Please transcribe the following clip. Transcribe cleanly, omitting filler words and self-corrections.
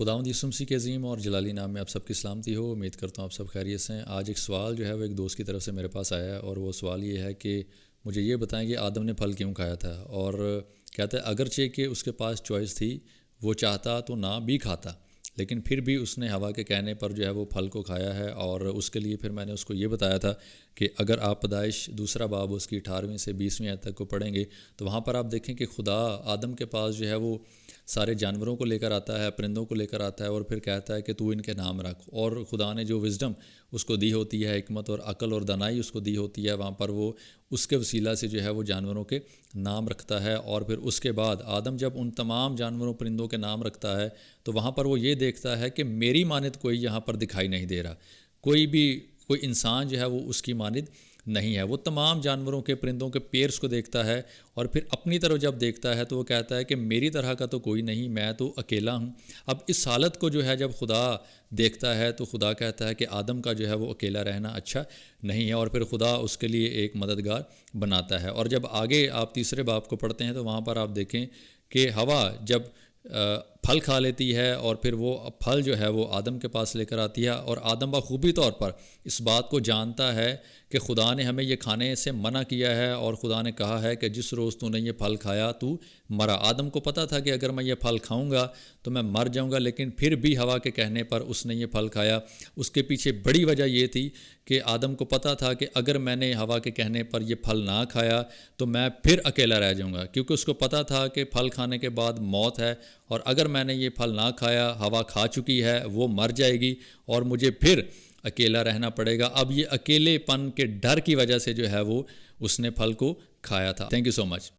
خداوند یسوع مسیح کے عظیم اور جلالی نام میں آپ سب کی سلامتی ہو. امید کرتا ہوں آپ سب خیریت سے ہیں. آج ایک سوال جو ہے وہ ایک دوست کی طرف سے میرے پاس آیا ہے، اور وہ سوال یہ ہے کہ مجھے یہ بتائیں کہ آدم نے پھل کیوں کھایا تھا. اور کہتا ہے اگرچہ کہ اس کے پاس چوائس تھی، وہ چاہتا تو نہ بھی کھاتا، لیکن پھر بھی اس نے ہوا کے کہنے پر جو ہے وہ پھل کو کھایا ہے. اور اس کے لیے پھر میں نے اس کو یہ بتایا تھا کہ اگر آپ پیدائش 2 باب اس کی 18ویں سے 20ویں آیت تک کو پڑھیں گے تو وہاں پر آپ دیکھیں کہ خدا آدم کے پاس جو ہے وہ سارے جانوروں کو لے کر آتا ہے، پرندوں کو لے کر آتا ہے، اور پھر کہتا ہے کہ تو ان کے نام رکھ. اور خدا نے جو وزڈم اس کو دی ہوتی ہے، حکمت اور عقل اور دانائی اس کو دی ہوتی ہے، وہاں پر وہ اس کے وسیلہ سے جو ہے وہ جانوروں کے نام رکھتا ہے. اور پھر اس کے بعد آدم جب ان تمام جانوروں پرندوں کے نام رکھتا ہے تو وہاں پر وہ یہ دیکھتا ہے کہ میری مانند کوئی یہاں پر دکھائی نہیں دے رہا، کوئی انسان جو ہے وہ اس کی مانند نہیں ہے. وہ تمام جانوروں کے پرندوں کے پیرس کو دیکھتا ہے، اور پھر اپنی طرف جب دیکھتا ہے تو وہ کہتا ہے کہ میری طرح کا تو کوئی نہیں، میں تو اکیلا ہوں. اب اس حالت کو جو ہے جب خدا دیکھتا ہے تو خدا کہتا ہے کہ آدم کا جو ہے وہ اکیلا رہنا اچھا نہیں ہے، اور پھر خدا اس کے لیے ایک مددگار بناتا ہے. اور جب آگے آپ 3 باب کو پڑھتے ہیں تو وہاں پر آپ دیکھیں کہ ہوا جب پھل کھا لیتی ہے، اور پھر وہ پھل جو ہے وہ آدم کے پاس لے کر آتی ہے، اور آدم بخوبی طور پر اس بات کو جانتا ہے کہ خدا نے ہمیں یہ کھانے سے منع کیا ہے، اور خدا نے کہا ہے کہ جس روز تو نے یہ پھل کھایا تو مرا. آدم کو پتہ تھا کہ اگر میں یہ پھل کھاؤں گا تو میں مر جاؤں گا، لیکن پھر بھی ہوا کے کہنے پر اس نے یہ پھل کھایا. اس کے پیچھے بڑی وجہ یہ تھی کہ آدم کو پتہ تھا کہ اگر میں نے ہوا کے کہنے پر یہ پھل نہ کھایا تو میں پھر اکیلا رہ جاؤں گا، کیونکہ اس کو پتہ تھا کہ پھل کھانے کے بعد موت ہے، اور اگر میں نے یہ پھل نہ کھایا، ہوا کھا چکی ہے، وہ مر جائے گی اور مجھے پھر اکیلا رہنا پڑے گا. اب یہ اکیلے پن کے ڈر کی وجہ سے جو ہے وہ اس نے پھل کو کھایا تھا. Thank you so much.